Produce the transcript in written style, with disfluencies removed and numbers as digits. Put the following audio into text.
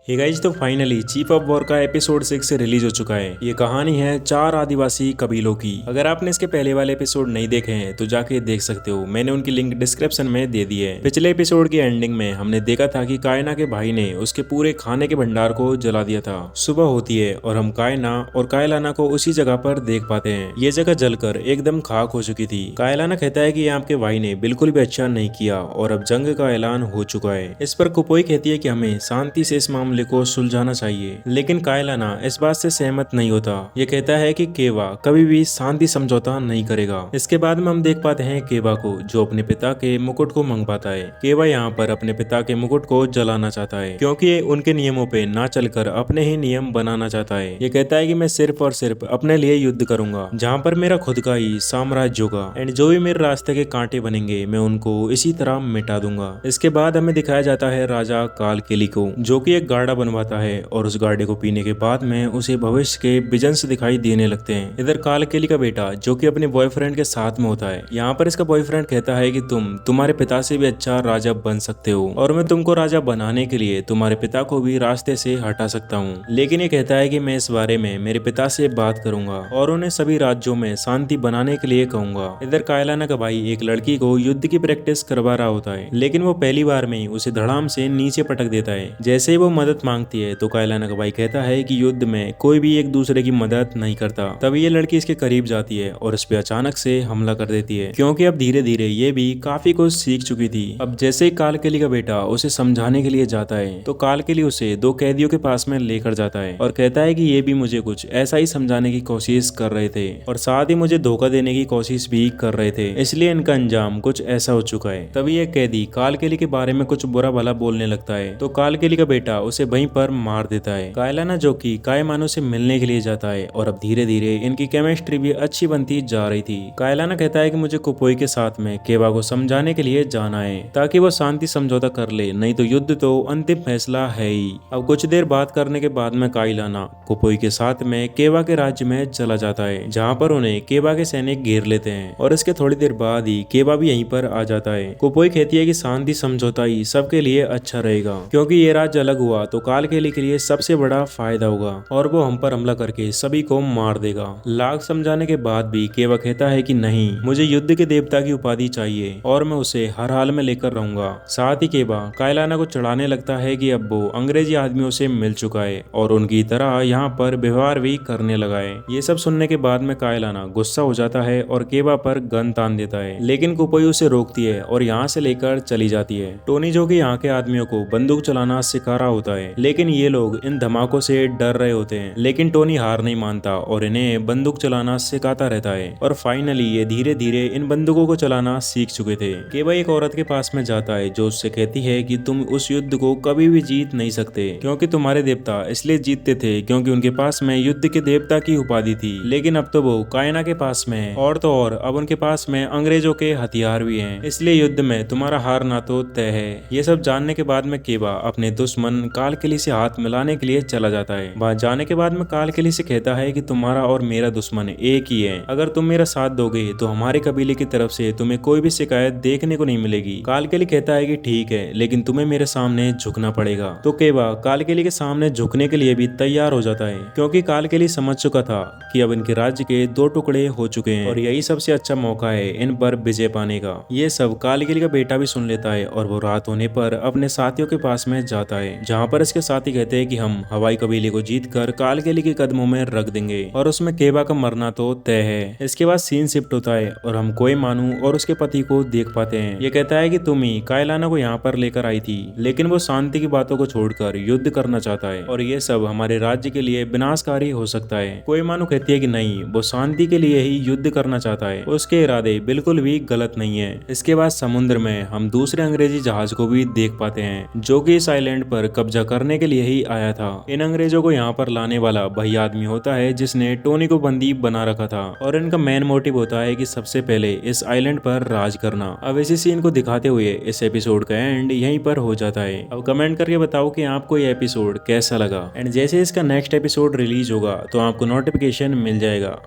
Hey guys, तो finally chief of war का episode 6 release हो चुका है। ये कहानी है 4 आदिवासी कबीलों की। अगर आपने इसके पहले वाले एपिसोड नहीं देखे हैं तो जाके देख सकते हो, मैंने उनकी लिंक डिस्क्रिप्शन में दे दी है। पिछले एपिसोड की एंडिंग में हमने देखा था कि कायना के भाई ने उसके पूरे खाने के भंडार को जला दिया था। सुबह होती है और हम कायना और कायलाना को उसी जगह पर देख पाते हैं। ये जगह जलकर एकदम खाक हो चुकी थी। कायलाना कहता है कि आपके भाई ने बिल्कुल भी अच्छा नहीं किया और अब जंग का ऐलान हो चुका है। इस पर कुपोई कहती है कि हमें शांति से इस मामले को सुलझाना चाहिए, लेकिन कायलाना इस बात से सहमत नहीं होता। ये कहता है कि केवा कभी भी शांति समझौता नहीं करेगा। इसके बाद में हम देख पाते हैं केवा को, जो अपने पिता के मुकुट को मंगवाता है। केवा यहाँ पर अपने पिता के मुकुट को जलाना चाहता है, क्योंकि ये उनके नियमों पे ना चलकर अपने ही नियम बनाना चाहता है। ये कहता है कि मैं सिर्फ और सिर्फ अपने लिए युद्ध करूंगा, जहाँ पर मेरा खुद का ही साम्राज्य होगा, एंड जो भी मेरे रास्ते के कांटे बनेंगे मैं उनको इसी तरह मिटा दूंगा। इसके बाद हमें दिखाया जाता है राजा कालकेली को, जो कि एक गाड़ा बनवाता है और उस गाड़े को पीने के बाद में उसे भविष्य के विजन्स दिखाई देने लगते हैं। इधर कालकेली का बेटा, जो कि अपने बॉयफ्रेंड के साथ में होता है, यहाँ पर इसका बॉयफ्रेंड कहता है कि तुम तुम्हारे पिता से भी अच्छा राजा बन सकते हो और मैं तुमको राजा बनाने के लिए तुम्हारे पिता को भी रास्ते से हटा सकता हूँ। लेकिन ये कहता है कि मैं इस बारे में मेरे पिता से बात करूंगा और उन्हें सभी राज्यों में शांति बनाने के लिए कहूंगा। इधर कायलाना का भाई एक लड़की को युद्ध की प्रैक्टिस करवा रहा होता है, लेकिन वो पहली बार में ही उसे धड़ाम से नीचे पटक देता है। जैसे ही वो मदद मांगती है तो कायलाना का भाई कहता है कि युद्ध में कोई भी एक दूसरे की मदद नहीं करता। तभी ये लड़की इसके करीब जाती है और इस पे अचानक से हमला कर देती है, क्योंकि अब धीरे धीरे ये भी काफी कुछ सीख चुकी थी। अब जैसे ही कालकेली का बेटा उसे समझाने के लिए जाता है तो कालकेली उसे 2 कैदियों के पास में लेकर जाता है और कहता है कि ये भी मुझे कुछ ऐसा ही समझाने की कोशिश कर रहे थे और साथ ही मुझे धोखा देने की कोशिश भी कर रहे थे, इसलिए इनका अंजाम कुछ ऐसा हो चुका है। तभी एक कैदी कालकेली के बारे में कुछ बुरा भला बोलने लगता है तो कालकेली का बेटा उसे वहीं पर मार देता है। कायलाना, जो कि कायमानो से मिलने के लिए जाता है, और अब धीरे धीरे इनकी केमिस्ट्री भी अच्छी बनती जा रही थी। कायलाना कहता है कि मुझे कुपोई के साथ में केवा को समझाने के लिए जाना है ताकि वो शांति समझौता कर ले, नहीं तो युद्ध तो अंतिम फैसला है ही। अब कुछ देर बात करने के बाद में कायलाना कुपोई के साथ में केवा के राज्य में चला जाता है, जहाँ पर उन्हें केवा के सैनिक घेर लेते हैं और इसके थोड़ी देर बाद ही केवा भी यहीं पर आ जाता है। कुपोई कहती है कि शांति समझौता ही सबके लिए अच्छा रहेगा, क्योंकि ये राज्य अलग हुआ तो कालकेली के लिए सबसे बड़ा फायदा होगा और वो हम पर हमला करके सभी को मार देगा। लाख समझाने के बाद भी केवा कहता है कि नहीं, मुझे युद्ध के देवता की उपाधि चाहिए और मैं उसे हर हाल में लेकर रहूंगा। साथ ही केवा कायलाना को चढ़ाने लगता है कि अब वो अंग्रेजी आदमियों से मिल चुका है और उनकी तरह यहाँ पर व्यवहार भी करने लगा है। ये सब सुनने के बाद में कायलाना गुस्सा हो जाता है और केवा पर गन तान देता है, लेकिन कुपोई उसे रोकती है और यहाँ से लेकर चली जाती है। टोनी, जो कि यहाँ के आदमियों को बंदूक चलाना सिखा रहा होता है, लेकिन ये लोग इन धमाकों से डर रहे होते हैं, लेकिन टोनी हार नहीं मानता और इन्हें बंदूक चलाना सिखाता रहता है और फाइनली ये धीरे धीरे इन बंदूकों को चलाना सीख चुके थे। केवा एक औरत के पास में जाता है जो उससे कहती है कि तुम उस युद्ध को कभी भी जीत नहीं सकते, क्योंकि तुम्हारे देवता इसलिए जीतते थे क्योंकि उनके पास में युद्ध के देवता की उपाधि थी, लेकिन अब तो वो कायना के पास में है और तो और अब उनके पास में अंग्रेजों के हथियार भी हैं, इसलिए युद्ध में तुम्हारा हारना तो तय है। ये सब जानने के बाद में केवा अपने दुश्मन कालकेली से हाथ मिलाने के लिए चला जाता है। वहां जाने के बाद में कालकेली से कहता है कि तुम्हारा और मेरा दुश्मन एक ही है, अगर तुम मेरा साथ दोगे तो हमारे कबीले की तरफ से तुम्हें कोई भी शिकायत देखने को नहीं मिलेगी। कालकेली कहता है कि ठीक है, लेकिन तुम्हें मेरे सामने झुकना पड़ेगा। तो केवा कालकेली के सामने झुकने के लिए भी तैयार हो जाता है, क्योंकि कालकेली समझ चुका था कि अब इनके राज्य के 2 टुकड़े हो चुके हैं और यही सबसे अच्छा मौका है इन पर विजय पाने का। ये सब कालकेली का बेटा भी सुन लेता है और वो रात होने पर अपने साथियों के पास में जाता है, जहाँ पर इसके साथी कहते हैं कि हम हवाई कबीले को जीतकर कालकेली के कदमों में रख देंगे और उसमें केवा का मरना तो तय है। इसके बाद सीन शिफ्ट होता है और हम कोई मानू और उसके पति को देख पाते हैं। ये कहता है कि तुम ही कायलाना को यहाँ पर लेकर आई थी, लेकिन वो शांति की बातों को छोड़कर युद्ध करना चाहता है और ये सब हमारे राज्य के लिए विनाशकारी हो सकता है। कोई मानू कहती है कि नहीं, वो शांति के लिए ही युद्ध करना चाहता है, उसके इरादे बिल्कुल भी गलत नहीं है। इसके बाद समुद्र में हम दूसरे अंग्रेजी जहाज को भी देख पाते हैं, जो कि इस आइलैंड पर कब्जा करने के लिए ही आया था। इन अंग्रेजों को यहाँ पर लाने वाला वही आदमी होता है जिसने टोनी को बंदी बना रखा था और इनका मेन मोटिव होता है कि सबसे पहले इस आइलैंड पर राज करना। अब इसी सीन को दिखाते हुए इस एपिसोड का एंड यहीं पर हो जाता है। अब कमेंट करके बताओ कि आपको ये एपिसोड कैसा लगा, एंड जैसे इसका नेक्स्ट एपिसोड रिलीज होगा तो आपको नोटिफिकेशन मिल जाएगा।